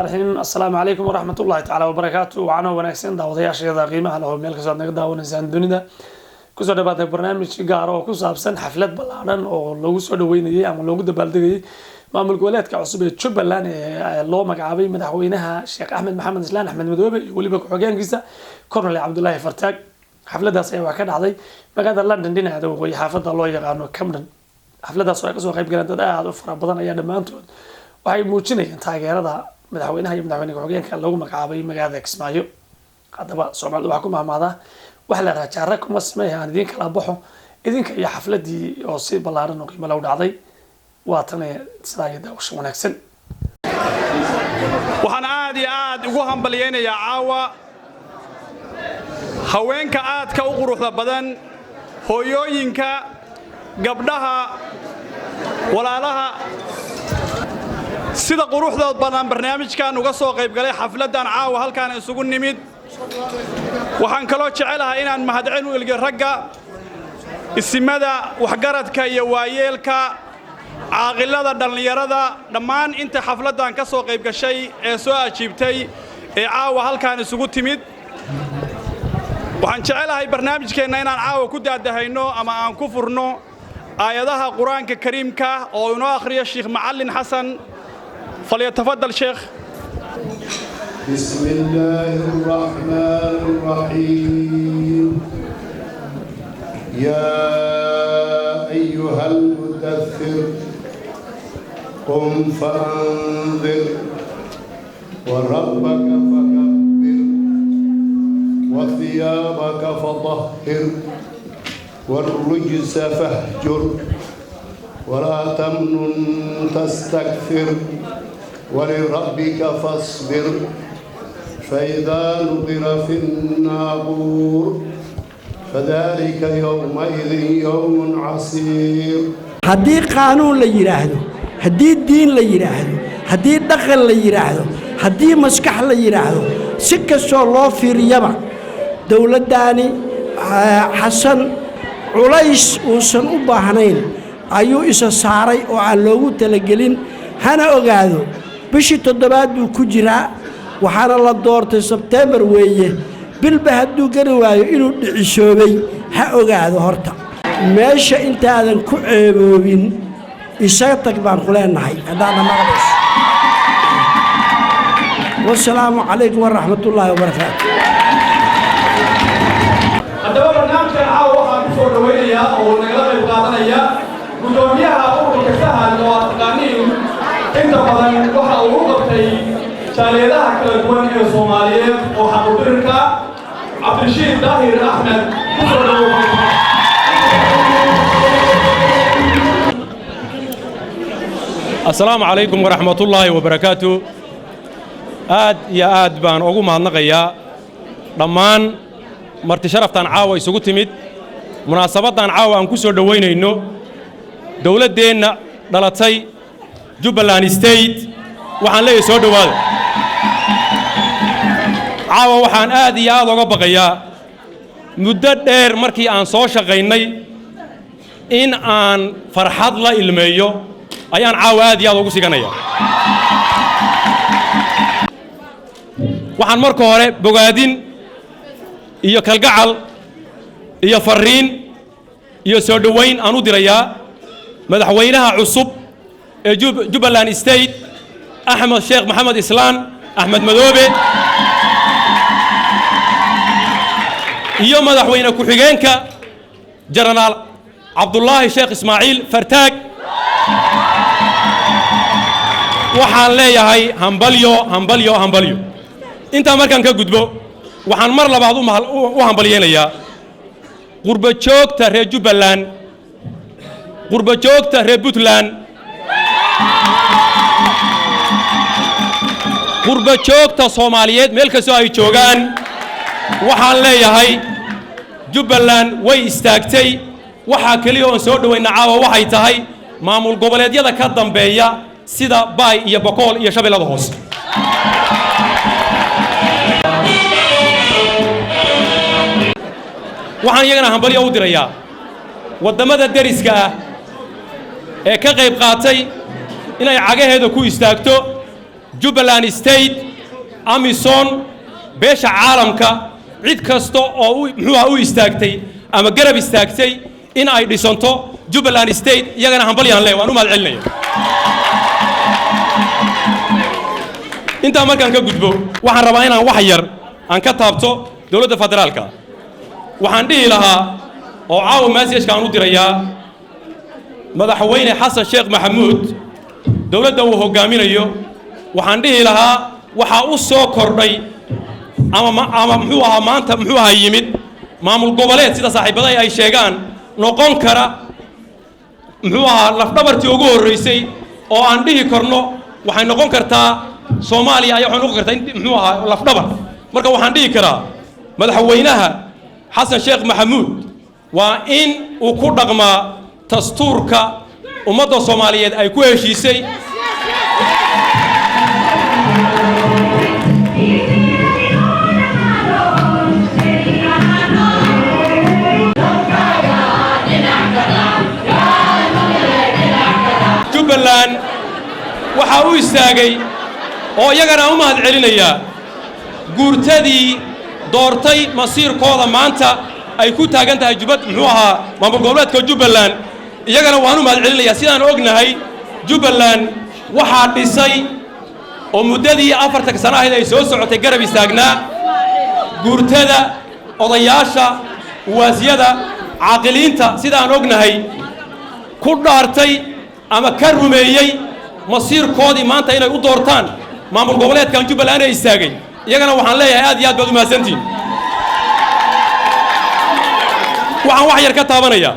الرحيم السلام عليكم ورحمة الله تعالى وبركاته وعنا ونكسين دعوة شيخ قيمة له ملك صار نقدر ونسان الدنيا كسر بعد برنامج جارو كسر بسن حفلات بلادن أو لو سر ويني أو لو قد بلدي ما ملك ولاد كعصبة شو بلان الله مقعبي مدحوينها الشيخ أحمد محمد سلان أحمد مدوبي يقولي بك حجان جيسة كورنل عبد الله فرتاج حفلة ده سيوا كده عادي ما قدر لندن دينا هذا وهي حافظ الله يقانو كمرن حفلة ده سوى قصوا قيب جلنا ده هذا فرا بدن أيام ما أنتم waxay muujinayaan taageerada madaxweynaha iyo madaxweynaha ku-xigeenka lagu magacaabay magaalada Kismaayo hadaba Soomaalidu waxa ku mahmaadaa wax la raajaara kuma sameeyaan idin kala baxo idinka iyo xafladii oo si ballaaran oo qiimo loo dhacday waa tan sidaayada u wanaagsan waxaan aad ugu hambalyeeynaa caawa haweenka aadka u quruxda badan hooyooyinka gabdhaha walaalaha sida quruxdood badan barnaamijkan uga soo qayb galay xafladan caawa halkaan isugu nimid waxaan kaloo jecelahay inaan mahadcelin u ilga ragga isimada waxgaradka iyo waayeelka caaqilada dhalinyarada dhammaan inta xafladan ka soo qayb gashay ee soo ajiibtay ee caawa halkaan isugu timid waxaan jecelahay barnaamijkeena inaan caawa ku daadahayno ama aan ku furno aayadaha quraanka kariimka oo inoo akhriyo Sheikh Macallin Xasan فليتفضل شيخ. بسم الله الرحمن الرحيم. يا أيها المدثر قم فأنذر وربك فكبر وثيابك فطهر والرجس فاهجر ولا تمنن تستكثر ولربك فاصبر فإذا نظر في الناقور فذلك يومئذ يوم عسير. هدي قانون لا يراهدو هدي الدين لا يراهدو هدي دخل لا يراهدو هدي مسكح لا يراهدو سكسو الله في ريبا دولداني حسن culays uusan u baahnayn ayuu isa saaray oo aan loogu talagelin hana ogaado bishii 7 buu ku jiraa waxaana la doortay September weeye bilba hadduu gari waayo inuu dhicishoobay ha ogaado horta meesha intaadan ku ceeboobin isaga tag baan ku leenahay hadaan maqlays wassalaamu calaykum waraxmatullaahi wabarakaatuh. haddaba barnaamijkan caawa waxaan ku soo dhawaynayaa oo nagala qayb qaadanaya gudoomiyaha ururka Sahal oo taqaaniin inta badan waxa uu u qabtay jaaliyadaha kala duwan ee Soomaaliyeed oo xaquuqdirka Cabdirashiid Daahir Axmed ku soo dhawaynaya. السلام عليكم ورحمة الله وبركاته. aad baan ugu mahadnaqayaa dhammaan marti sharaftan caawa isugu timid munaasabadan caawa aan ku soo dhawaynayno dawladdeena dhalatay Jubbaland State waxaan leeyahay soo dhawaada caawa waxaan aad uga baqayaa muddo dheer markii aan soo shaqaynay in aan farxad la ilmeeyo ayaan caawa aad ugu siganayaa waxaan marka hore bogaadin iyo kalgacal iyo fariin iyo soo dhawayn aan u dirayaa madaxweynaha cusub ee Jubbaland State Axmed Sheikh Maxamed Islaan Axmed Madoobe iyo madaxweyne ku-xigeenka General Abdullahi Sheikh Ismaaciil Fartaag waxaan leeyahay hambalyo inta markaan ka gudbo waxaan mar labaad u hambalyeeynaya qurba joogta reer Jubbaland qurba joogta reer Puntland qurba joogta Soomaaliyeed meel kastoo ay joogaan waxaan leeyahay Jubbaland way istaagtay waxa kaliya oo soo dhaweeyna caawa waxay tahay maamul goboleedyada ka dambeeya sida Baay iyo Boqol iyo Shabeellada Hoose waxaan iyagana hambalyo u dirayaa wadamada dariska ah ee ka qayb qaatay inay cagaheeda ku istaagto jubbaland state amison beesha caalamka cid kasta oo muxuu u istaagtay ama garab istaagtay in ay dhisanto jubbaland state iyagana hambalyan leh waan u mahad celinaya inta markaan ka gudbo waxaan rabaa inaan wax yar aan ka taabto dawladda federaalka waxaan dhihi lahaa oo caawa message aan u dirayaa madaxweyne xasan sheekh maxamuud dawladda uu hogaaminayo waxaan dhihi lahaa waxa u soo kordhay ama muxuu ahaa maanta muxuu ahaa yimid maamul goboleed sida saaxiibaday ay sheegaan noqon kara muxuu ahaa lafdhabartii ugu horreysay oo aan dhihi karno waxay noqon kartaa Soomaaliya ayaa waxay noqon kartaa muxuu ahaa lafdhabar marka waxaan dhihi karaa madaxweynaha xasan sheekh maxamuud waa in uu ku dhaqmaa dastuurka ummadda Soomaaliyeed ay ku heshiisay Jubbaland waxa uu istaagay oo iyagana u mahad celinaya guurtadii doortay masiirkooda maanta ay ku taagan tahay muxuu ahaa maamul goboleedka Jubbaland iyagana waan u mahad celinaya sidaan ognahay Jubbaland waxa dhisay oo muddadii 4 sano ahayd ay soo socotay garab istaagnaa guurtada odayaasha waasiyada caaqiliinta sidaan ognahay ku dhaartay ama ka rumeeyay masiirkoodii maanta inay u doortaan maamul goboleedkan Jubbaland ay istaagay iyagana waxaan leeyahay aad iyo aad baad u mahadsantiin waxaan wax yar ka taabanaya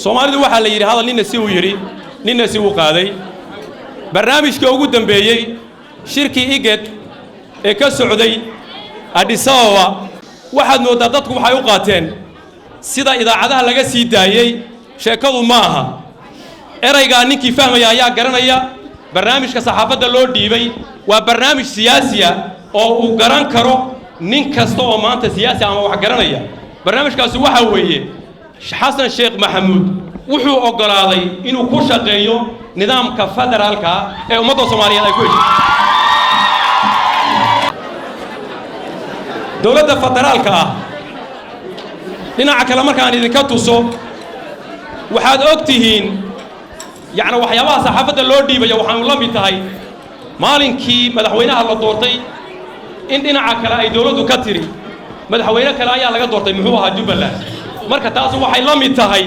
Soomaalidu waxa la yiri hadal ninna si uu yiri ninna si uu qaaday barnaamijka ugu dambeeyay shirkii IGAD ee ka socday Addis Ababa waxaad moodaa dadku waxay u qaateen sida idaacadaha laga sii daayay sheekadu ma aha erayga ninkii fahmaya ayaa garanaya barnaamijka saxaafadda loo dhiibay waa barnaamij siyaasi ah oo uu garan karo nin kasta oo maanta siyaasi ama wax garanaya barnaamijkaasi waxa weeye xasan sheekh maxamuud wuxuu ogolaaday inuu ku shaqeeyo nidaamka federaalka ee ummadda Soomaaliyeed ay ku heshiisay dawladda federaalka ah dhinaca kale markaan idinka tuso waxaad ogtihiin يعني waxyaabaha saxaafadda loo dhiibayo waxaan la mid tahay maalinkii madaxweynaha la doortay in dhinaca kale ay dawladdu ka tiri madaxweyne kale ayaa laga doortay muxuu ahaa Jubbaland marka taas waxay la mid tahay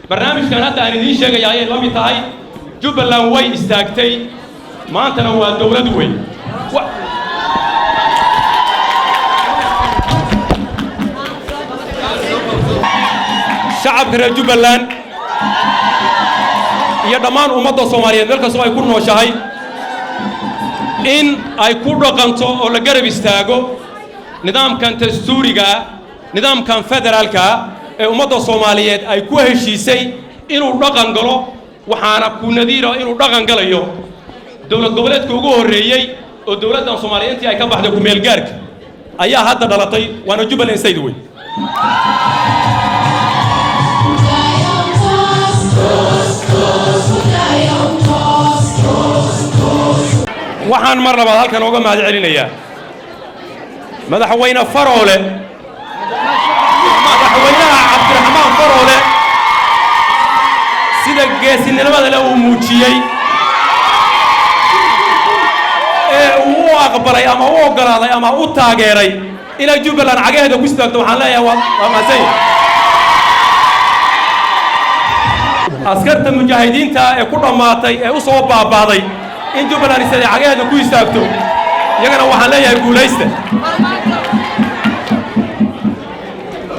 barnaamijkan hadda aan idiin sheegay ayay la mid tahay Jubbaland way istaagtay maantana waa dawlad weyn shacabka reer Jubbaland iyo dhammaan ummadda Soomaaliyeed meel kasta ay ku nooshahay in ay ku dhaqanto oo la garab istaago nidaamkan dastuuriga nidaamkan federaalka ee ummadda Soomaaliyeed ay ku heshiisay inuu dhaqan galo waxaana ku nadiiro inuu dhaqan galayo dawlad goboleedka ugu horeeyay oo dawladda Soomaaliyeed intii ay ka baxday ku meel gaarka ayaa hadda dhalatay waana Jubbaland State way waxaan mar labaad halkan uga mahad celinayaa madaxweyne Faroole madaxweynaha Cabdiraxmaan Faroole sida geesinimada leh uu muujiyay ee uu aqbalay ama uu ogolaaday ama uu taageeray inay Jubbaland cagaheeda ku istaagto waxaan leeyahay waa maasay askarta mujaahidiinta ee ku dhamaatay ee u soo baabaaday in Jubbaland sidii cagaheeda ku istaagto iyagana waxaan leeyahay guulaysta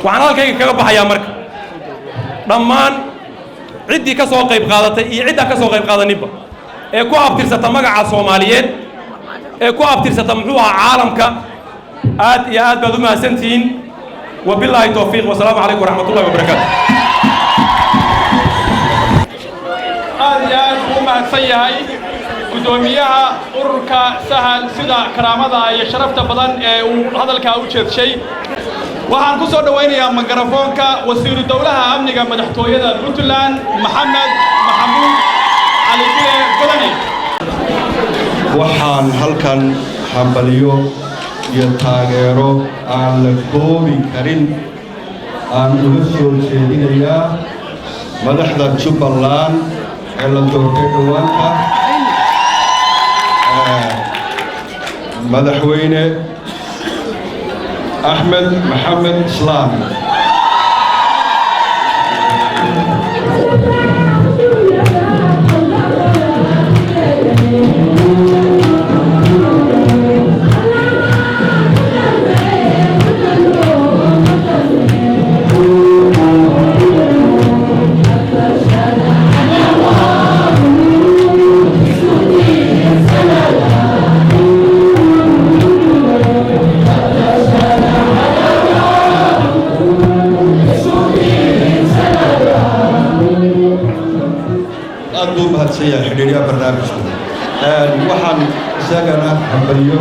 waxaan halkayga kaga baxayaa marka dhammaan ciddii ka soo qayb qaadatay iyo cidda ka soo qayb qaadaninba ee ku abtirsata magaca Soomaaliyeed ee ku abtirsata muxuu ahaa caalamka aad iyo aad baad u mahadsantihiin wabillahi tawfiiq wasalaamu calaykum waraxmatullahi wabarakaatu aad iyo aad u mahadsan yahay gudoomiyaha ururka sahal sida karaamada iyo sharafta badan ee uu hadalka u jeedshay waxaan ku soo dhawaynayaa mikrafoonka wasiiru dawlaha amniga madaxtooyada Puntland Maxamed Maxamuud Ali Bile Golani waxaan halkan hambaliyo iyo taageero aan la koobi karin aan uga soo jeedinayaa madaxda Jubbaland ee la doortay dhawaanka madaxweyne Axmed Maxamed Islaam سيا حديريا برنامج waxaan isagana hambaliyo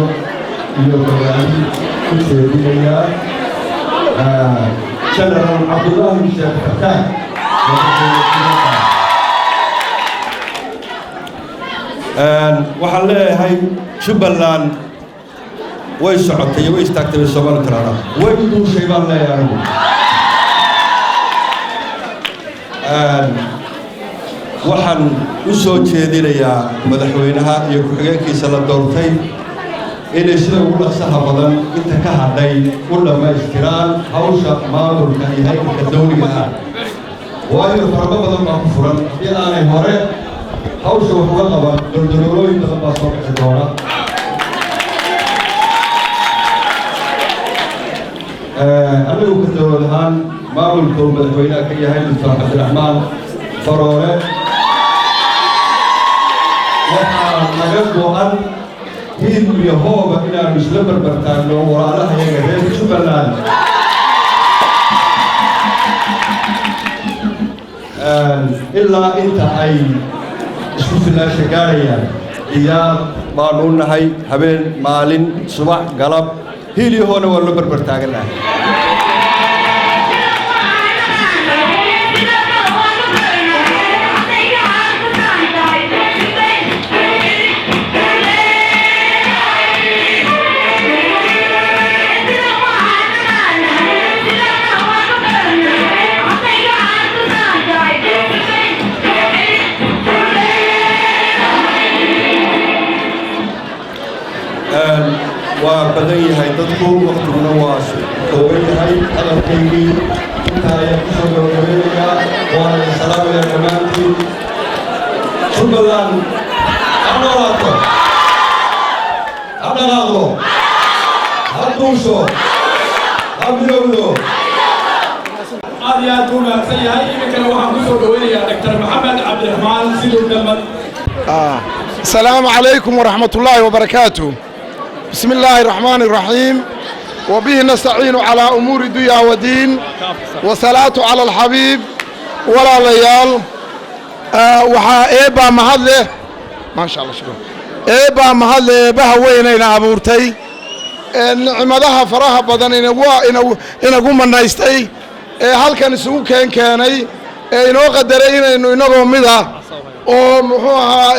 iyo barnaamij ku jeedinayaa General Abdullahi Sheekh Fattah waxaan leeyahay Jubbaland way socotay way istaagtay Soomaaliya way duushay baan leeyahay waxaan u soo jeedinayaa madaxweynaha iyo ku-xigeenkiisa la doortay inay sida ugu dhaqsaha badan inta ka hadhay u dhammaystiraan hawsha maamulka iyo hay'adda dawliga ah waayo faramo badan baa ku furan haddii aanay hore hawsha wax uga qaban daldaloolooyin badan baa soo bixi doona anigu ka dowlad ahaan maamulka uu madaxweynaha ka yahay Dr. Cabdiraxmaan Faroole waxaa naga go'an hiil iyo hooba inaanu isla barbartaagno walaalaha iyaga reer Jubbaland ilaa inta ay isku filaasha gaarayaan diyaar baanu nahay habeen maalin subax galab hiil iyo hoona waa la barbartaaganahay وبدأ هاي تدخل وقت منواس كوبي هاي هذا الكيمي هاي كسر الجميع وعلى السلام يا جماعتي شكرا أنا راكو أنا راكو هاتوشو أبيولو أرياتكم سيئة يمكن واحد كسر الجميع دكتور محمد عبد الرحمن سيدو الدمر السلام عليكم ورحمة الله وبركاته بسم الله الرحمن الرحيم وبه نستعين على أمور الدنيا والدين والصلاة على الحبيب ولا ليال وحا إيبا مهله ما شاء الله شكرا إيبا مهله بها وينينا أبورتي نعمدها فراها بدن إنا قوم النايستي هل كان سوء كاني إنو قدرين إنو مدى ومحوها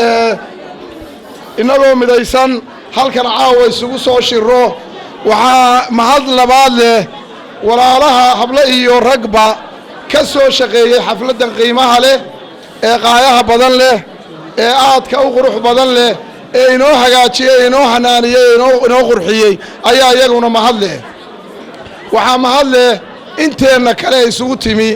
إنو مديسان halkan caawa isugu soo shiro waxaa mahad labaad leh walaalaha hablo iyo ragba ka soo shaqeeyay xafladan qiimaha leh ee qaayaha badan leh ee aadka u qurux badan leh ee inoo hagaajiyay inoo hanaaniyay inoo qurxiyay ayaa iyaguna mahad leh waxaa mahad leh inteena kale isugu timi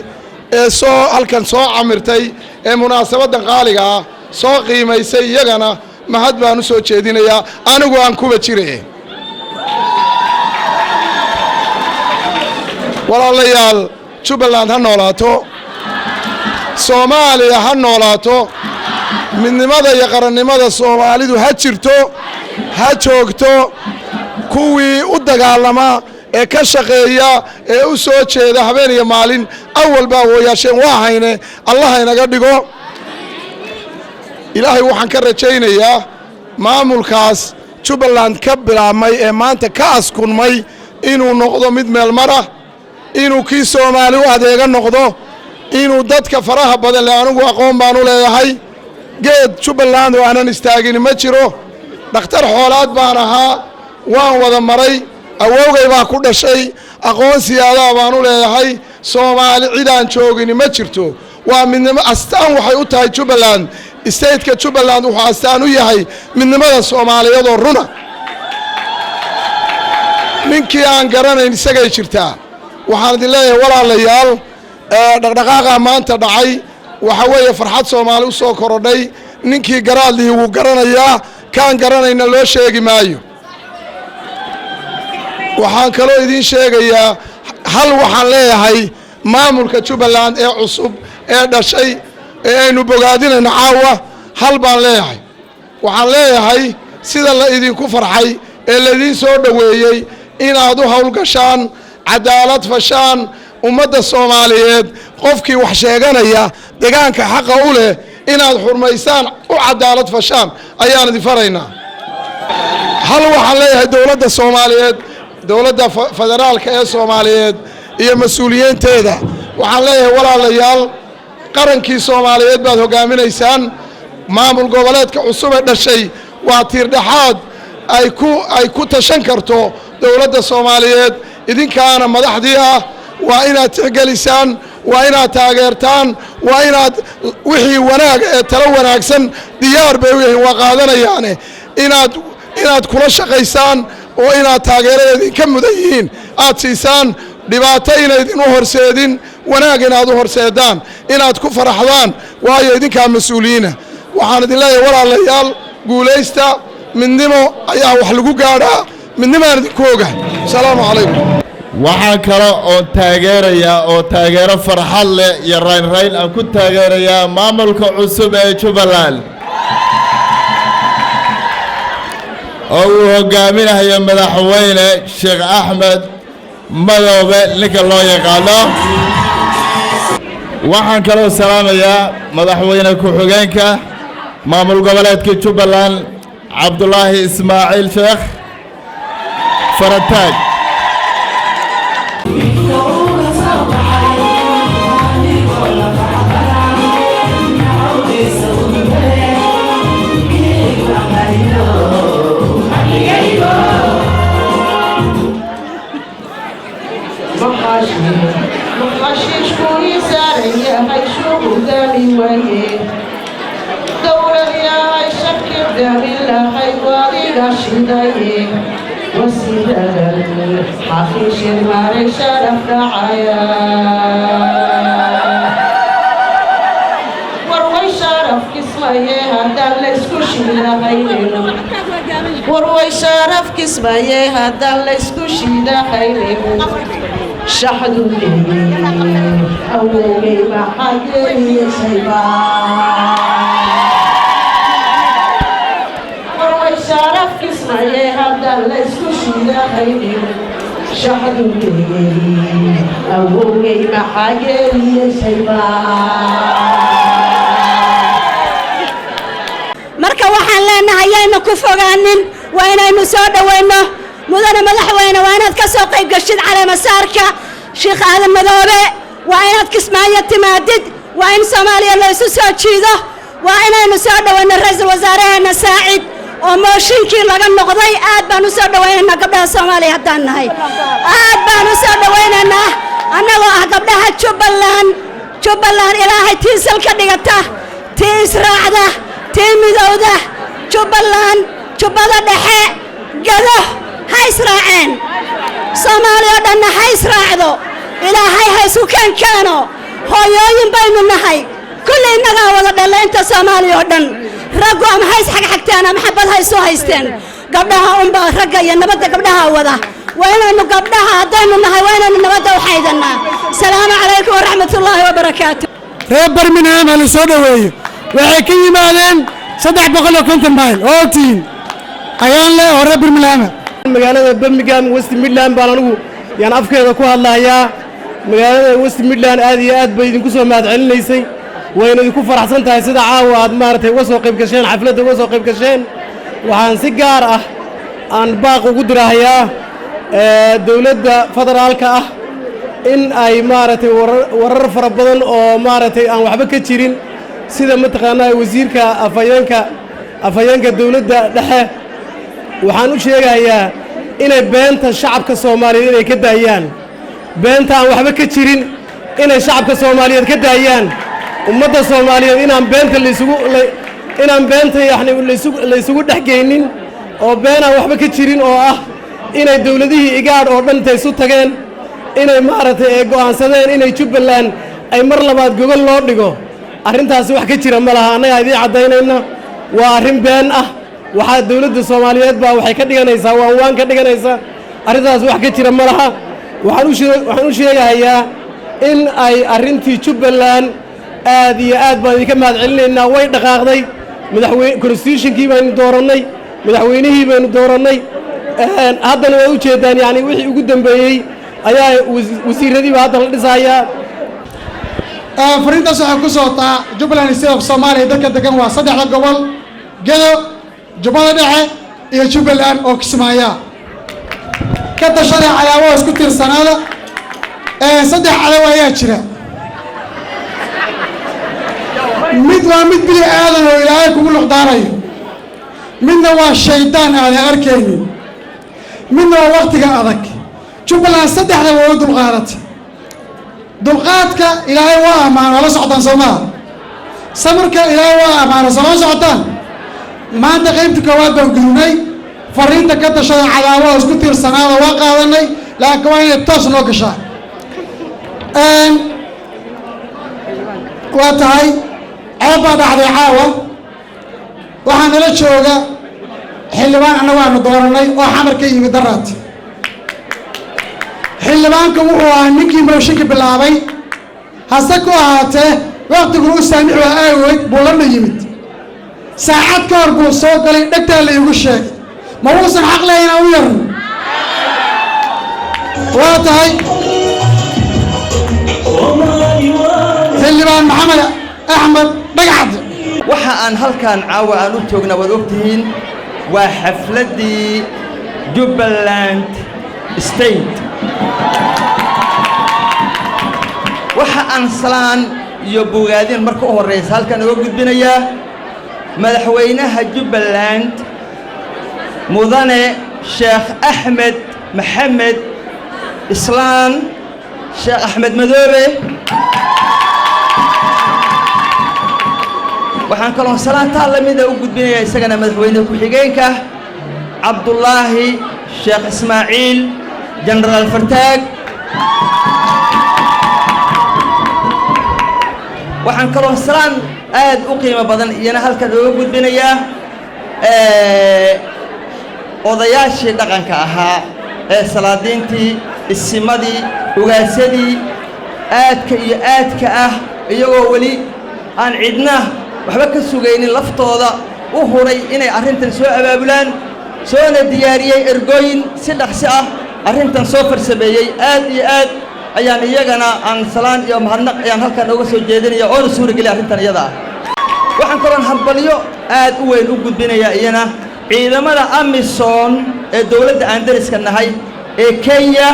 ee soo halkan soo camirtay ee munaasabadan qaaliga ah soo qiimaysay iyagana mahad baan u soo jeedinayaa anigu aan kuba jire walaalayaal Jubbaland ha noolaato Soomaaliya ha noolaato midnimada iyo qarannimada Soomaalidu ha jirto ha joogto kuwii u dagaalama ee ka shaqeeya ee u soo jeeda habeen iyo maalin awal baa wooyaasheen waa hayne Allah inaga dhigo ilaahay waxaan ka rajaynayaa maamulkaas Jubbaland ka bilaabmay ee maanta ka askunmay inuu noqdo mid meel mara inuu kii Soomaali u adeega noqdo inuu dadka faraha badan leh anigu aqoon baan u leeyahay geed Jubbaland oo aanan istaagin ma jiro dhakhtar xoolaad baan ahaa waan wada maray awowgay baa ku dhashay aqoon siyaadaa baan u leeyahay soomaali cidaan joogini ma jirto waa midnimo astaan waxay u tahay Jubbaland stateka Jubbaland wuxuu astaan u yahay midnimada Soomaaliyeed oo runa ninkii aan garanayn isagay jirtaa waxaan idin leeyahay walaalayaal dhaqdhaqaaqa maanta dhacay waxa weeye farxad Soomaali u soo korodhay ninkii garaadlii wuu garanayaa kaan garanayna loo sheegi maayo waxaan kaloo idin sheegayaa hal waxaan leeyahay maamulka Jubbaland ee cusub ee dhashay ee aynu bogaadinayno caawa hal baan leeyahay waxaan leeyahay sida la idinku farxay ee la idin soo dhaweeyay inaad u hawlgashaan cadaalad fashaan ummadda Soomaaliyeed qofkii wax sheeganaya deegaanka xaqa u leh inaad xurmaysaan u cadaalad fashaan ayaan idin faraynaa hal waxaan leeyahay dowladda Soomaaliyeed dowladda federaalka ee Soomaaliyeed iyo mas'uuliyiinteeda waxaan leeyahay walaalayaal qarankii Soomaaliyeed baad hogaaminaysaan maamul goboleedka cusub ee dhashay waa tiir dhaxaad ay ku tashan karto dowladda Soomaaliyeed idinkaana madaxdii ah waa inaad tixgelisaan waa inaad taageertaan waa inaad wixii wanaag ee talo wanaagsan diyaar bay u yihiin waa qaadanayaan inaad kula shaqaysaan oo inaad taageeradeedin ka mudan yihiin aad siisaan dhibaato inaydin u horseedin wanaag inaad u horseedaan inaad ku faraxdaan waayo idinkaa mas'uuliyiina waxaan idin leeyahay walaalayaal guulaysta midnimo ayaa wax lagu gaadhaa midnimaan idinku ogahay asalaamu calaykum waxaan kale oo taageerayaa oo taageero farxad leh iyo raynrayn aan ku taageerayaa maamulka cusub ee Jubbaland oo uu hogaaminayo madaxweyne Sheekh Axmed Madoobe ninka loo yaqaano waxaan kaloo salaamayaa madaxweyne ku-xigeenka maamul goboleedka Jubbaland Cabdullaahi Ismaaciil Sheekh Farataag وروي شرف كسبايه هذا اللي سكوشي ده خيري شحد الليل أولي بحاجي سيبا وروي شرف كسبايه هذا اللي سكوشي ده خيري شحد الليل أولي بحاجي سيبا marka waxaan leenahay ayayna ku fogaanin waa inaynu soo dhaweyno mudane madaxweyne waa inaad ka soo qayb gashid caleemasaarka Sheekh Aadan Madoobe waa inaad Kismaayo timaadid waa in Soomaaliya la isu soo jiido waa inaynu soo dhaweyno ra'iisul wasaaraheena Saacid oo mooshinkii laga noqday aad baan u soo dhaweynaynaa gabdhaha Soomaaliya haddaan nahay aad baan u soo dhaweynaynaa annagoo ah gabdhaha Jubbaland ilaahay tiisal ka dhigata tii israacda تيمدوده جبلان جبلة دحى جده هاي سراعين سوماليا دنا هاي سراعدو إلى هاي سكان كانوا هايين بيننا هاي كل إننا ولا دلا أنت سوماليا دن رجوم هاي حق حقتنا محبة هاي سو هايستين قبلها رجع ينبت قبلها وذا وين إنه قبلها دائما هاي وين إنه نبت وحيدنا السلام عليكم ورحمة الله وبركاته ربر من هنا لسودوي waxay ka yimaadeen 350 mayl oo tiin ayaan le hore Birmingham magaalada Birmingham West Midland baan anigu yaan afkeeda ku hadlayaa magaalada West Midland aad iyo aad bay idinku soo mahadcelinaysay wayna idinku faraxsan tahay sida caawa aad maartay uga soo qayb gasheen xafladda uga soo qayb gasheen waxaan si gaar ah aan baaq ugu dirahayaa dawladda federaalka ah in ay maartay warar fara badan oo maartay aan waxba ka jirin sida mataqaanaa wasiirka afayeenka dawladda dhexe waxaan u sheegayaa inay beenta shacabka soomaaliyeed inay ka daayaan beenta aan waxba ka jirin inay shacabka soomaaliyeed ka daayaan ummadda soomaaliyeed inaan beenta yani laysugu dhex geynin oo been aan waxba ka jirin oo ah inay dowladihii igaadh oo dhan intay isu tageen inay maaragtay ee go'aansadeen inay jubbaland ay mar labaad gogol loo dhigo arrintaasi wax ka jira ma laha annagaa idiin caddaynayna waa arrin been ah waxaa dowladda soomaaliyeed baa waxay ka dhiganaysaa waan ka dhiganaysaa arrintaas wax ka jira ma laha waxaan u sheegahayaa in ay arrintii jubbaland aad iyo aad baan idinka mahad celinaynaa way dhaqaaqday constitutionkii baynu doorannay madaxweynihii baynu doorannay haddana waad u jeeddaan yani wixii ugu dambeeyey ayaa wasiiradiiba hadda la dhisayaa fariintaas waxay ku socotaa jubbaland state of soomaaliya dadka degan waa 3 gobol gedo jubbada dhexe iyo jubbaland oo kismaayo ka tashada calaamo isku tiirsanaada 3 calaamo ayaa jira mid waa mid bili aadan oo ilaahay kugu luqdaanayo midna waa shaydaan aadan arkaynin midna waa waqtiga adag jubbaland 3 waa dulqaadatay dulqaadka ilaahay waa ammaan wala socdaan Soomaa samarka ilaahay waa ammaan soo socotaan maanta qaybta koowaad baan gudnay fariinta ka tashada calaamo isku tiirsanaada waa qaadanay laakiin waa inay toos noo gashaa waa tahay ceeb baa dhacday caawa waxaa nala jooga xildhibaan annagu aanu dooranay oo xamar ka yimid daraad xildhibaanka wuxuu ahaa ninkii mooshinka bilaabay hase ku ahaatee waqtiguu u saamix waa aawood buu lana yimid saacad ka hor buu soo galay dhegtaa la iigu sheegay ma uusan xaq lahayn inaan u yarno waa tahay xildhibaan maxamed axmed dhagacad waxa aan halkaan caawa aan u joogna waad ogtihiin waa xafladdii Jubbaland State waxa aan salaan iyo bogaadin marka u horeysa halkaan uga gudbinayaa madaxweynaha Jubbaland mudane Sheekh Axmed Maxamed Islaan Sheekh Axmed Madoobe waxaan kaloo salaanta lamida u gudbinayaa isagana madaxweynaha ku-xigeenka Cabdullaahi Sheekh Ismaaciil General Fartaag waxaan kaloo salaan aad u qiimo badan iyana halkan uga gudbinayaa odayaashii dhaqanka ahaa ee salaadiintii isimadii ugaasadii aadka iyo aadka ah iyagoo weli aan cidna waxba ka sugaynin laftooda u huray inay arrintan soo abaabulaan soona diyaariyey ergooyin si dhaqsi ah arrintan soo farsameeyey aad iyo aad ayaan iyagana aan salaan iyo mahadnaq ayaan halkan uga soo jeedinaya oona suurageliyay arrintan iyada ah waxaan kaloon hambalyo aad u weyn u gudbinayaa iyana ciidamada amisom ee dowladda aan dariska nahay ee Kenya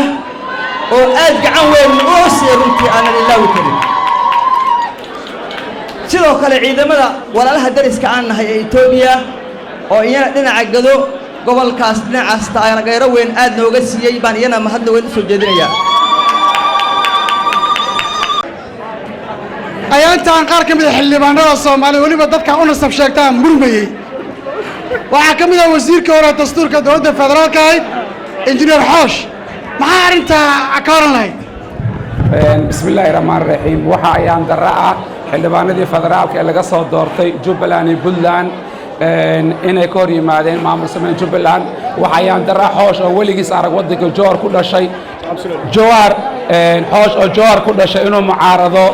oo aad gacan weyn u siiyay runtii aanan ilaawi karin sidoo kale ciidamada walaalaha dariska aan nahay ee Ethiopia oo iyana dhinaca gado gobolkaas dhinacaas taageero weyn aad nooga siiyay baan iyana mahadnaq weyn u soo jeedinayaa ayaantaan qaar ka mid ah xildhibaanada Soomaaliya waliba dadka u nasab sheegtaan murmayay waxaa ka mid ah wasiirka hore dastuurka dowladda federaalka ah injineer Xoosh maxaa arintaa ka oran lahayd bismillaahi rahmaani rahiim waxa ayaan daraa xildhibaanadii federaalka ee laga soo doortay Jubbaland iyo Puntland inay ka hor yimaadeen maamul sameyn Jubbaland waxa ayaan daraa Xoosh oo weligiis arag waddanka Joor ku dhashay Xoosh oo Joor ku dhashay inuu mucaarado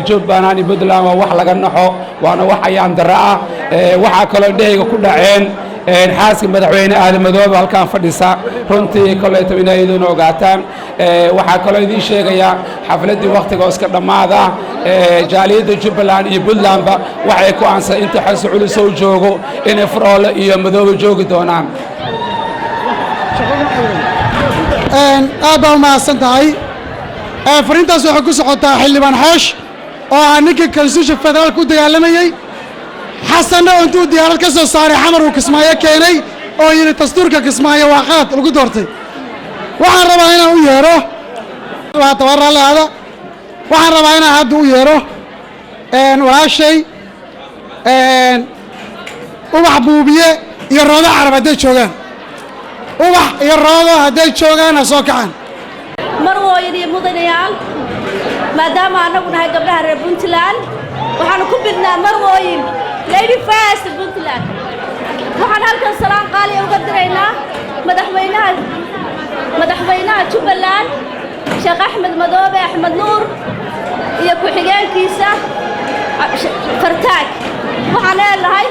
Jubbaland iyo Puntland waa wax laga naxo waana wax ayaan daraa waxa kale dhehayga ku dhaceen xaaska madaxweyne Aadan Madoobe halkaan fadhisa runtii kale tabinayaduna ogaataan waxa kale idin sheegaya xafladii waqtiga iska dhamaada jaaliyada Jubbaland iyo Puntland ba waxay ku aansa inta xas culus soo joogo inay Faroole iyo Madoobe joogi doonaan aad baa mahadsan tahay fariintaas waxay ku socotaa xildhibaan Xoosh oo aan ninka constitution federaalka u dagaalamayay xasanna intuu diyaarad ka soo saaray xamar uu Kismaayo keenay oo yidhi dastuurka Kismaayo waa qalad lagu doortay waxaan rabaa inaan u yeero waa tabarralaada waxaan rabaa inaan hadda u yeero walaashay ubax buubiye iyo roodo carab hadday joogaan ubax iyo roodo hadday joogaan ha soo kacaan marwooyin iyo mudanayaal maadaama annagu nahay gabdhaha reer Puntland waxaanu ku bidnaa marwooyin lady first Puntland waxaan halkan salaan qaali uga diraynaa madaxweynaha Jubbaland Sheekh Axmed Madoobe Axmed Nuur iyo ku-xigeenkiisa Fartaag waxaan leeyahay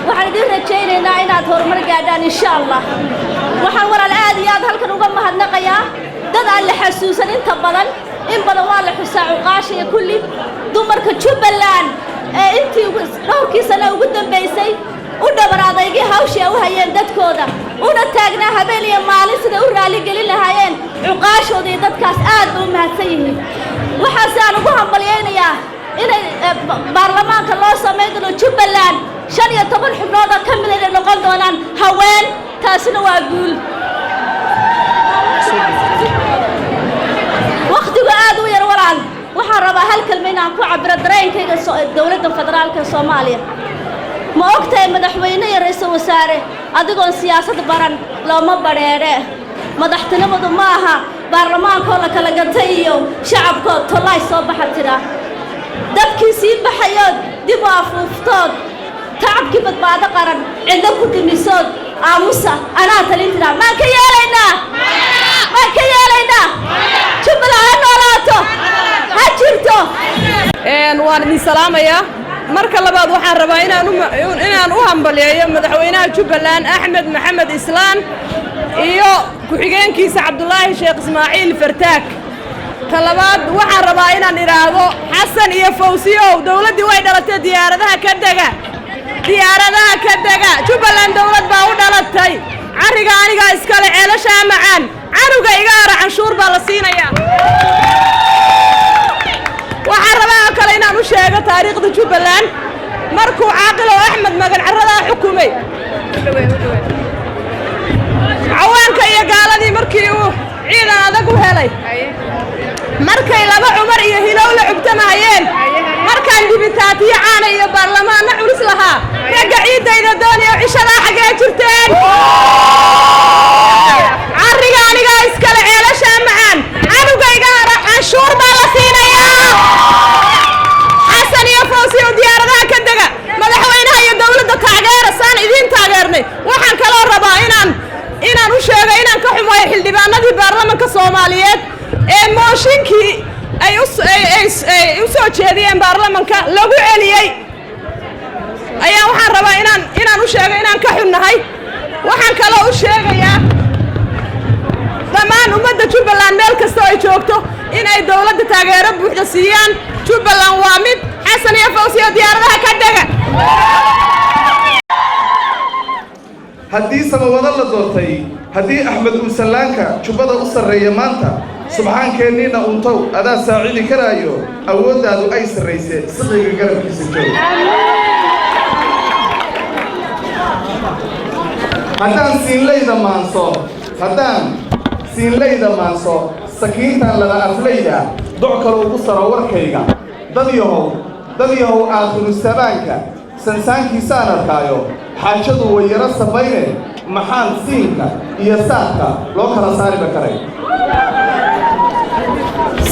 waxaan idin rajaynaynaa inaad horumar gaadhaan insha Allah waxaan walaal aad iyo aad halkan uga mahadnaqayaa dad aan la xasuusan inta badan in badan waa la xusaa cuqaasha iyo kulli dumarka Jubbaland ee intii dhowrkii sano ugu dambeysay u dhabar adaygii hawsha u hayeen dadkooda una taagnaa habeen iyo maalin sida u raali gelin lahaayeen cuqaashooda iyo dadkaas aad u mahadsan yihiin waxaasaan ugu hambalyeeynaya inay baarlamaanka loo sameeyo doono Jubbaland 15 xubnood ka mid ah noqon doonaan haween taasina waa guul waqtiga aad u yar walaal waxaan rabaa hal kalma inaan ku cabiro dareenkayga dawladda federaalka Soomaaliya ma ogtahay madaxweyne iyo ra'iisul wasaare adigoon siyaasad baran looma bareere madaxtinimadu ma aha baarlamaanka la kala gatay iyo shacabka tolay soo baxatira dadkii sii baxayood dib u afuuftood tacabkii badbaado qaran cidda ku dhimisood aamusa anaa talintina ma ka yeelaynaa Jubbaland noolaato ha jirto waan idin salaamayaa marka labaad waxaan rabaa inaan u hambaliyeeyo madaxweynaha Jubbaland Axmed Maxamed Islaan iyo ku-xigeenkiisa Cabdullaahi Sheekh Ismaaciil Fartaag talabaad waxaan rabaa inaan iraahdo Xasan iyo Fawsiyo dawladii way dhalatay diyaaradaha ka daga Jubbaland dawlad baa u dhalatay ariga aniga iskale ceelasha macaan canuga iga ara canshuur baa la siinayaa waxaan rabaa kale inaan u sheego taariikhda Jubbaland markuu caaqil Axmed Magan carrada xukumay cawaanka iyo gaaladii markii uu ciidan adag u helay markay laba Cumar iyo Hilowle cubtamayeen markaan dibitaatiyo caana iyo baarlamaanka culus lahaa raga ciidayda dooniyo cishada xagee jirteen ariga aniga iskale ceelasha macaan anugayga ara canshuur baa la siinayaa Xasan iyo Fawsiyo diyaaradaha ka daga madaxweynaha iyo dawladda taageersan idin taageernay waxaan kala rabaa inaan u sheego inaan ka xumayo xildhibaanadii baarlamaanka Soomaaliyeed ee mooshinkii ay u soo jeediyeen baarlamaanka lagu celiyay ayaa waxaan rabaa inaan u sheego inaan ka xunnahay waxaan kala u sheegayaa dhammaan ummadda Jubbaland meel kasta ay joogto in ay dawladda taageero buuxda siiyaan Jubbaland waa mid Xasan iyo Fawsiyo diyaaradaha ka daga haddii samawada la doortay haddii Axmed Uusalaanka Jubbada u sarreeya maanta subxaankeennina untow adaa saacidi karaayo awooddaadu ay sarraysay siqiga garabkiisa joog haddaan siinlayda maanso sakiintan lada aflayda doc kale ugu saro warkayga dad yahow aakhiru sabaanka sansaankiisaan arkaayo xaajadu way yaro sabayne maxaan siinka iyo saadka loo kala saariba karay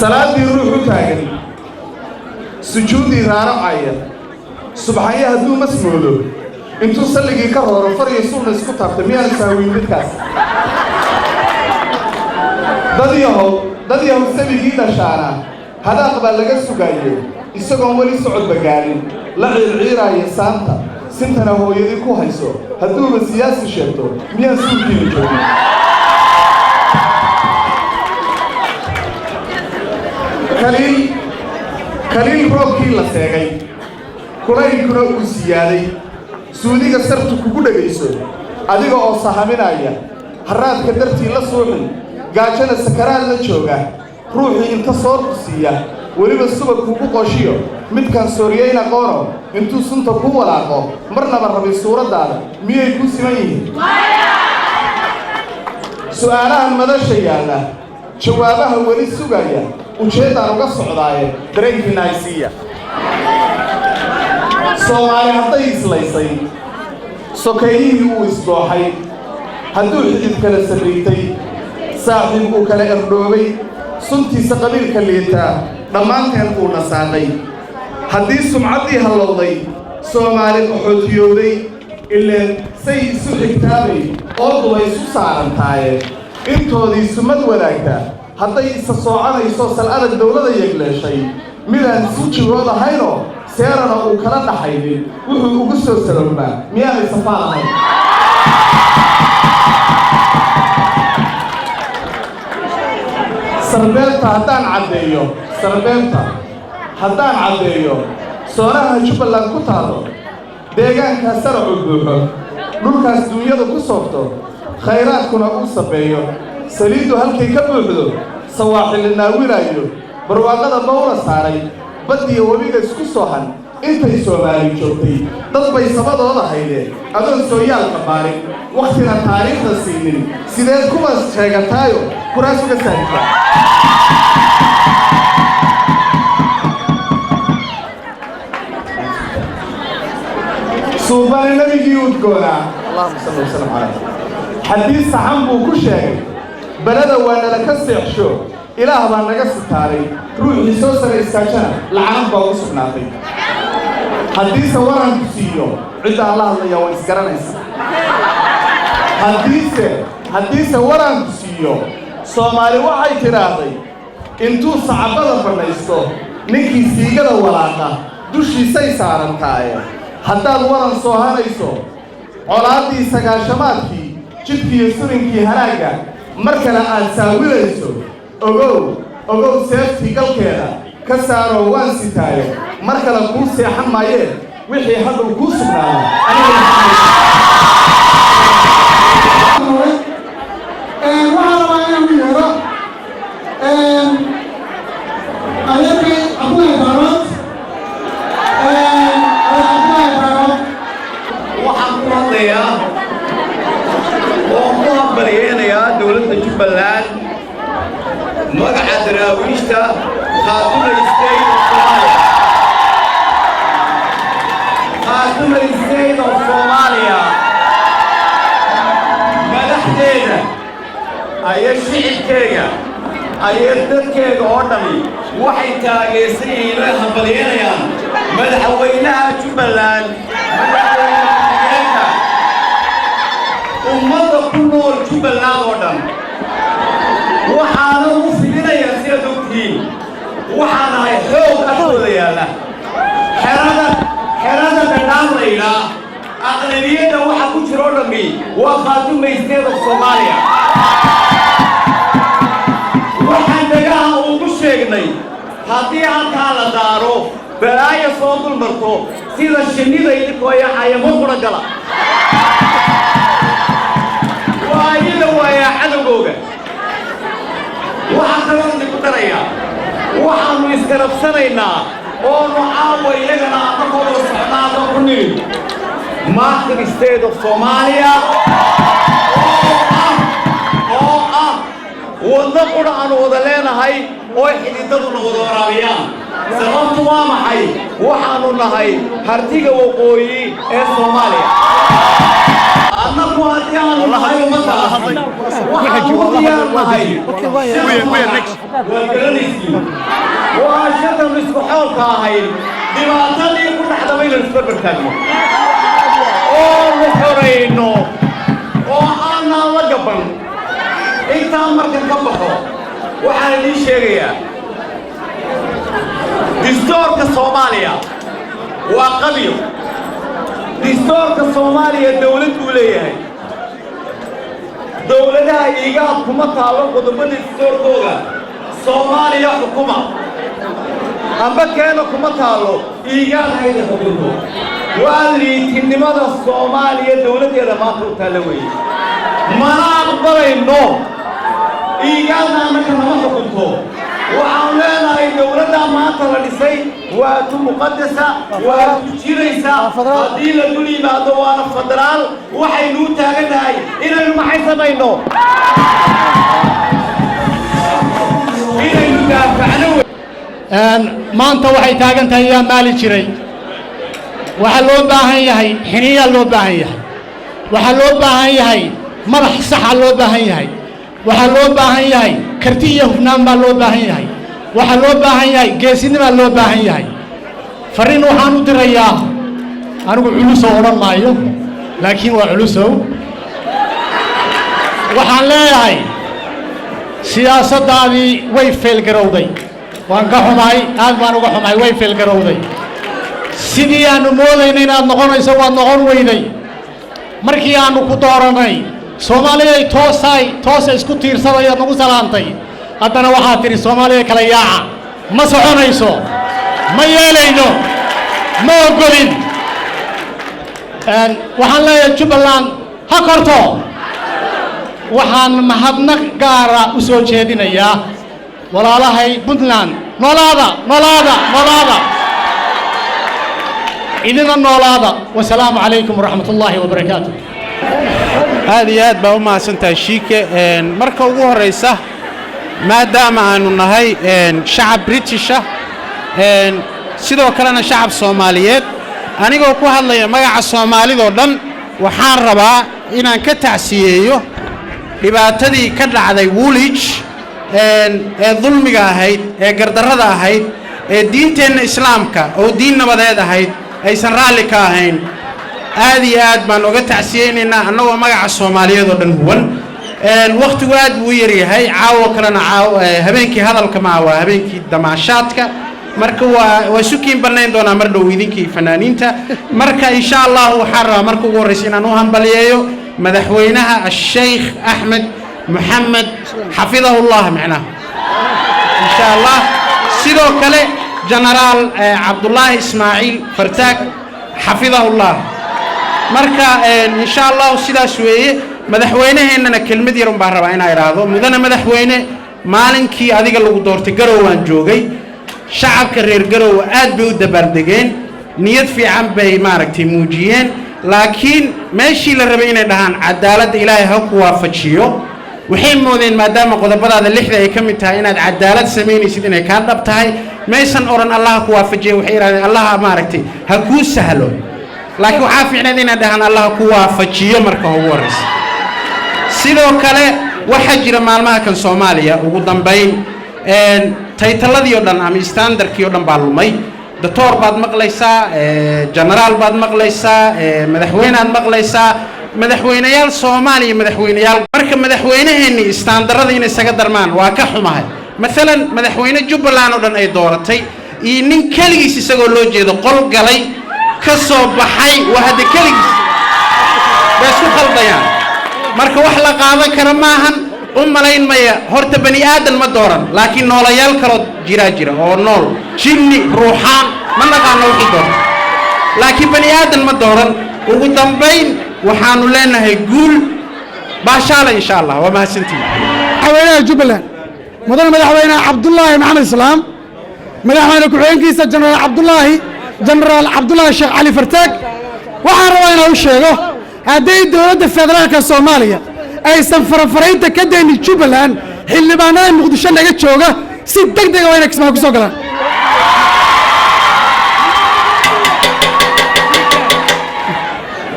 salaadii ruux u taagan sujuudii raaracaya subxanya hadduu masmoodo intuu salligii ka rooro far iyo suulna isku taabtay miyaan saawiin midkaas dad yahow sabigii dhashaana hadaaq baa laga sugaayey isagoon weli socodba gaarin la ciirciiraaya saanta sintana hooyadii ku hayso hadduuba siyaasi sheegto miyaan suulkiina joogin kaliil roobkii la seegay kulaylkuna uu siyaaday suudiga sartu kugu dhegayso adiga oo sahaminaya harraadka dartii la suuxin gaajana sakaraad la jooga ruuxii inta soorku siiya weliba subag kugu qoshiyo midkaan sooriyeyna qoono intuu sunta ku walaaqo marnaba rabin suuraddaada miyay ku siman yihiin su'aalahan madasha yaalla jawaabaha weli sugaya ujeeddaan uga socdaaye dareenkiina ay siiya soomaali hadday islaysay sokeeyihii uu isdooxay hadduu xidid kala sarriitay saaxiib uu kala erdhoobay suntiisa qabiilka liitaa dhammaanteen uu nasaaqay haddii sumcaddii hallowday soomaali qaxootiyowday ileen say isu xigtaabay oo duba isu saarantaaye intoodii sumad wanaagta hadday isa soocanayso sal adag dawlada yegleeshay midaan isu jigood ahaynoo seerana uu kala dhaxaynin wuxuu ugu soo salowmaa miyaanay safaan ahayn sarbeebta haddaan caddeeyo soonaha jubbaland ku taalo deegaankaas saracu buuxo dhulkaas duunyadu ku soofto khayraadkuna uu sabeeyo saliiddu halkay ka buuxdo sawaaxili naawinaayo barwaaqada bawla saaray baddiyo webiga isku soohan intay soomaali joogtay dad bay sabadooda haydeen adoon sooyaalka baarin wakhtina taariikhda siinin sideed kuwaas sheegataayo kuraas uga saartaa suubani nabigii udgoonaa allahuma salli wasalam calayh xadiis saxan buu ku sheegay belada waa nala ka seexsho ilaah baa naga sitaaray ruuxii soo sara istaajana lacanad baa ugu sugnaatay haddiise waranku siiyo cidda alla hadlaya waa isgaranaysa haddiise waranku siiyo soomaali waxay tidhaahday intuu sacabada fadhaysto ninkii siigada walaaqa dushiisay saarantaaye haddaad waran soohanayso colaaddii sagaashamaadkii jidkiiyo surinkii halaagga mar kale aad saawilayso ogow seeftii galkeeda ka saaroo waan sitaayo mar kale kuu seexan maayeen wixii hadduu kuu sugnaado waxaa rabaa inaan u yeero adeerkay cabdullaahi baarood waxaan ku hadlayaa oo ku hambalyeynayaa dowladda jubbaland magaca daraawiishta khaatuma state of Soomaaliya madaxdeeda ayay shicibkeega ayay dadkeega oo dhami waxay taageersan yihiin oo hambalyeynayaan madaxweynaha jubbaland ummadda ku nool jubbaland oo dhan waxaana u fidinayaa sidaad ogtihiin waxaan ahay xoog agtooda yaalla xerada dhadhaan laydhaa aqlabiyadda waxa ku jiro dhammi waa khaatuma state of Soomaaliya waxaan dagaha ugu sheegnay haddii halkaa la daaro balaayo soo dulmarto sida shinnida idinkooya xayamo qura gala waa iyada waayaa cadowgooga waxaan kaloo idinku darayaa waxaannu isgarabsanaynaa oonu caawa iyagana annagoo wada socnaada ku nidhi Master State of Soomaaliya oo ah waddo qura aanu wada leenahay oo xididaduna wada waraabiyaan sababtu waa maxay waxaannu nahay hartiga waqooyi ee Soomaaliya annagu haddii aanu nahay ummadda waxaanu u diyaarnahay waa garanaysiin waa shatan isku xoolka ahayd dhibaatadii ku dhacdaba inaynu isbarbartaagno oo nu xorayno oo aanaan la gaban intaan markan ka baxo waxaan idiin sheegayaa distoorka Soomaaliya waa qabiyo distoorka Soomaaliya dawlad uu leeyahay dawladaha iigaad kuma taalo qodobada distoorkooda Soomaaliya xukuma amba keena kuma taalo iigaad hayda xukunto waa liitinimada Soomaaliya dawladeeda maanta u taala weeye mana aqbalayno iigaadna annaka nama xukunto waxaan leenahay dowladda maanta la dhisay waa tu muqaddasa waa tu jiraysa haddii la dul yimaado waana federaal waxaynu u taagannahay inaynu maxay samayno inaynu daafacno maanta waxay taagan tahay yaa maali jiray waxaa loo baahan yahay xiniyaa loo baahan yahay waxaa loo baahan yahay madax saxa loo baahan yahay waxaa loo baahan yahay karti iyo hufnaan baa loo baahan yahay waxaa loo baahan yahay geesinimaa loo baahan yahay farriin waxaan u dirayaa anigu culusow odhan maayo laakiin waa culusow waxaan leeyahay siyaasaddaadii way feelgarowday waan ka xumahay aad baan uga xumahay way feelgarowday sidii aannu moodayna inaad noqonayso waad noqon weyday markii aannu ku doorannay soomaaliday toosa isku tiirsadayaad nagu salaantay haddana waxaad tidhi soomaaliya kala yaaca ma soconayso ma yeelayno ma oggolin waxaan leeyahay jubbaland ha korto waxaan mahadnaq gaara u soo jeedinayaa walaalahay puntland noolaada noolaada noolaada idina noolaada wasalaamu calaykum waraxmat ullaahi wabarakaatu aad iyo aad baa u mahadsantahay shiike marka ugu horraysa maadaama aanu nahay shacab britisha sidoo kalena shacab soomaaliyeed anigoo ku hadlaya magaca soomaalidoo dhan waxaan rabaa inaan ka tacsiyeeyo dhibaatadii ka dhacday woolwich ee dulmiga ahayd ee gardarrada ahayd ee diinteenna islaamka oo diin nabadeed ahayd aysan raalli ka ahayn aad iyo aad baan oga tacsiyeynaynaa annagoo magaca soomaaliyeed oo dhan huwan wakhtigu aad buu u yaryahay caawo kalena habeenkii hadalka maa waa habeenkii damaashaadka marka waa sukiin bannayn doonaa mar dhow idinkii fanaaniinta marka insha allahu waxaan rabaa marka ugu horraysa inaan u hambaliyeeyo madaxweynaha asheykh axmed محمد حفظه الله معنا إن شاء الله sidoo kale جنرال عبد الله إسماعيل فرتاك حفظه الله marka إن شاء الله sidaas weeye madaxweynaheennana kelmad yar baan rabaa inaan iraahdo mudana madaxweyne maalinkii adiga lagu doortay garow aan joogay shacabka reer garow aad bay u dabaaldegeen niyad fiican bay maaragtay muujiyeen laakiin meeshii la rabay inay dhahaan cadaaladda ilaahay ha ku waafajiyo waxay moodeen maadaama qodobadaada lixda ay ka mid tahay inaad cadaalad samaynaysid inay kaa dhab tahay maysan odhan allah ku waafajiyo waxay yidhahdeen allah maaragtay ha kuu sahlo laakiin waxaa fiicneed inay dhahaan allah ku waafajiyo marka ugu horraysa sidoo kale waxaa jira maalmaha kan soomaaliya ugu dambayn taytaladii oo dhan ama standardkii oo dhan baa lumay doctor baad maqlaysaa generaal baad maqlaysaa madaxweynaad maqlaysaa madaxweynayaal Soomaaliya madaxweynayaal marka madaxweynaheennii istaandarada inay isaga darmaan waa ka xumahay مثلا madaxweyne Jubbaland oo dhan ay dooratay iyo nin kaligiis isagoo loo jeedo qol galay ka soo baxay wahada kaligiis bas ku khaldayaan marka wax la qaadan kara maahan umalayn maya horta bani aadan ma dooran laakiin noolayaal kale jira oo nool jinni ruuxaan ma naqaano wixii doon laakiin bani aadan ma dooran ugu dambayn waxaanu leenahay guul baashaala insha Allah waa mahadsantiin madaxweynaha Jubbaland mudane madaxweyne Cabdullaahi Maxamed Islaam madaxweyne ku-xigeenkiisa Generaal Cabdullaahi Sheekh Cali Fartaag waxaan rabaa inaan u sheego hadday dowladda federaalka Soomaaliya aysan farafaraynta ka daynin Jubbaland xildhibaanada Muqdisho naga jooga si degdeg ah inay kismaa ku soo galaan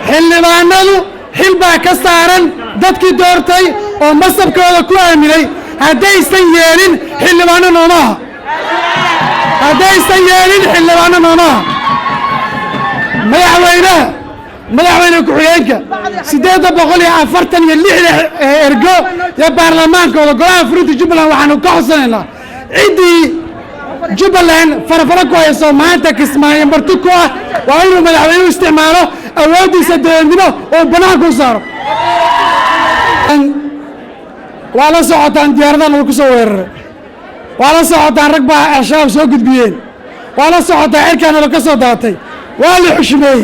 xildhibaanadu xil baa ka saaran dadkii doortay oo masabkooda ku aaminay haddaysan yeelin xildhibaano noomaha haddaysan yeelin xildhibaano noomaha madaxweyne ku-xigeenka 846 ergo ee baarlamaankooda golaha fulinta Jubbaland waxaanu ka codsanaynaa ciddii Jubbaland farafara ku hayso maanta kismaayo marti ku ah waa inuu madaxweynuhu isticmaalo awoodiisa dowladnimo oo banaanka u saaro waa la socotaan diyaaradaha lagu soo weeraray waa la socotaan rag baa al-shabaab soo gudbiyeen waa la socotaan cirkaana la ka soo daatay waa la xushmeeyey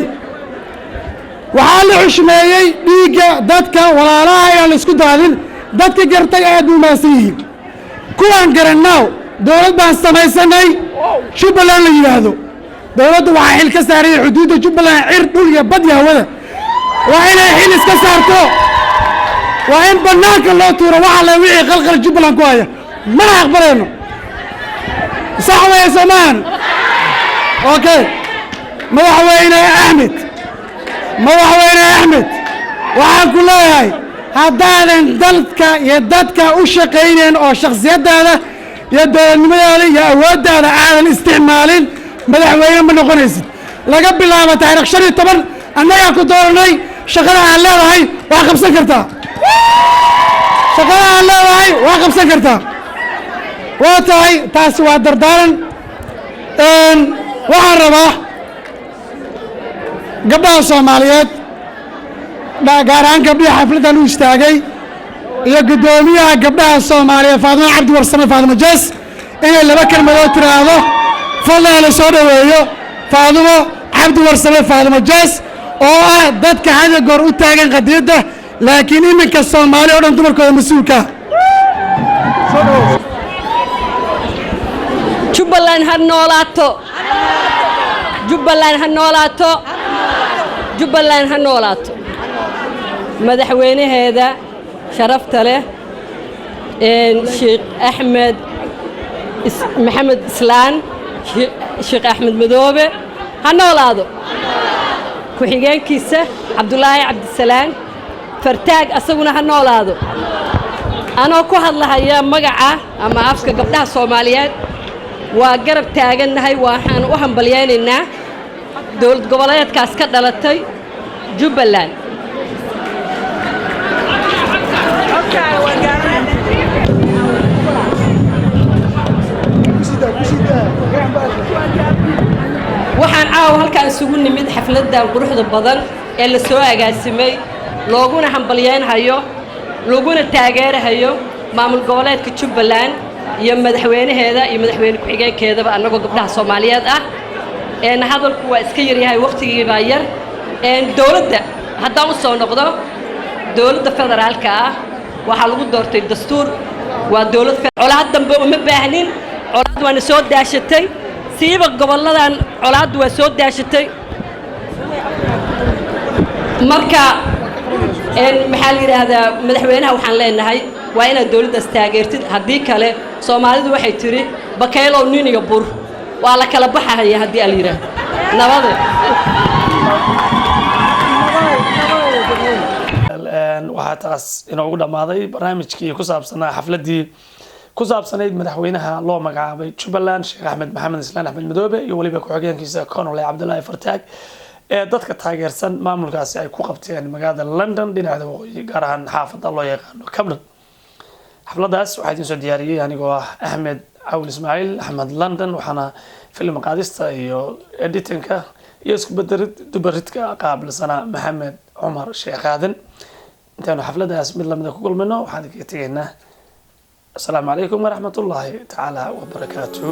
waxaa la xushmeeyey dhiigga dadka walaalaha inaan la isku daadin dadka gartay aad buu mahadsan yihiin kuwaan garannaaw dowlad baan samaysanay jubbaland la yidhaahdo dowladdu waxaa xil ka saaraya xuduudda jubbaland cir dhul iyo bad iyo hawada waa inay xil iska saarto waa in bannaanka loo tuuro waxa le wixii qalqal jubbaland ku haya mana aqbalayno sax weeye soomaan okay madaxweyne axmed waxaan ku leeyahay haddaadan dalka iyo dadka u shaqaynayn oo shakhsiyaddaada iyo dowladnimadaada iyo awooddaada aadan isticmaalin madaxweyne ma noqonaysid laga bilaabo taariikh 15 annagaa ku dooranay shaqada aan leedahay waa qabsan kartaa waa tahay taasi waa dardaaran waxaan rabaa gabdhaha soomaaliyeed gaar ahaan gabdhihii xafladdan u istaagay iyo guddoomiyaha gabdhaha soomaaliyeed faadimo cabdi warsame faadimo jees inay laba kelmadood tiraahdo fadlan la soo dhoweeyo faadimo cabdi warsame faadimo jees oo ah dadka hada goor u taagan qadiyadda laakiin iminka soomaali oo dhan dumarkooda mas-uulka jubbaland ha noolaato madaxweynaheeda sharafta leh sheekh axmed maxamed islaan sheekh axmed madoobe ha noolaado ku-xigeenkiisa cabdulaahi cabdisalaan fartaag asaguna ha noolaado anoo ku hadlahaya magaca ama afka gabdhaha soomaaliyeed waa garab taagannahay waxaan u hambalyaynaynaa dowlad goboleedkaas ka dhalatay jubbaland waxaan caawa halkaan isugu nimid xafladdan quruxda badan ee la soo agaasimay looguna hambalyeynhayo laguna taageerahayo maamul goboleedka jubbaland iyo madaxweynaheeda iyo madaxweyne ku-xigeenkeedaba annagoo gabdhaha soomaaliyeed ah hadalku waa iska yaryahay waqtigii baa yar dowladda haddaan u soo noqdo dowladda federaalka ah waxaa lagu doortay dastuur waa dowlad colaad dambe uma baahnin colaad waana soo daashatay siiba gobolladan colaaddu waa soo daashatay marka maxaa la yidhaahdaa madaxweynaha waxaan leenahay waa inaad dowladdaas taageertid haddii kale soomaalidu waxay tidhi bakaylow nin iyo bur waa la kala baxahaya haddii ala yidhaahdo nabade waxaa taas inoogu dhammaaday barnaamijkii ku saabsanaa xafladdii ku saabsanayd madaxweynaha loo magacaabay jubbaland sheekh axmed maxamed islaan axmed madoobe iyo weliba ku-xigeenkiisa conole cabdulaahi fartaag ee dadka taageersan maamulkaasi ay ku qabteen magaalada london dhinaca waqooyi gaar ahaan xaafadda loo yaqaano cabdon xafladdaas waxaa idiin soo diyaariyey anigoo ah axmed cawl ismaaciil axmed london waxaana film qaadista iyo editinka iyo isku dubaridka qaabilsana maxamed cumar sheekh aadan intaanu xafladdaas mid lamida ku kulmayno waxaan idinkaga tegaynaa asalaamu calaykum waraxmat ullaahi tacaala wabarakaatuh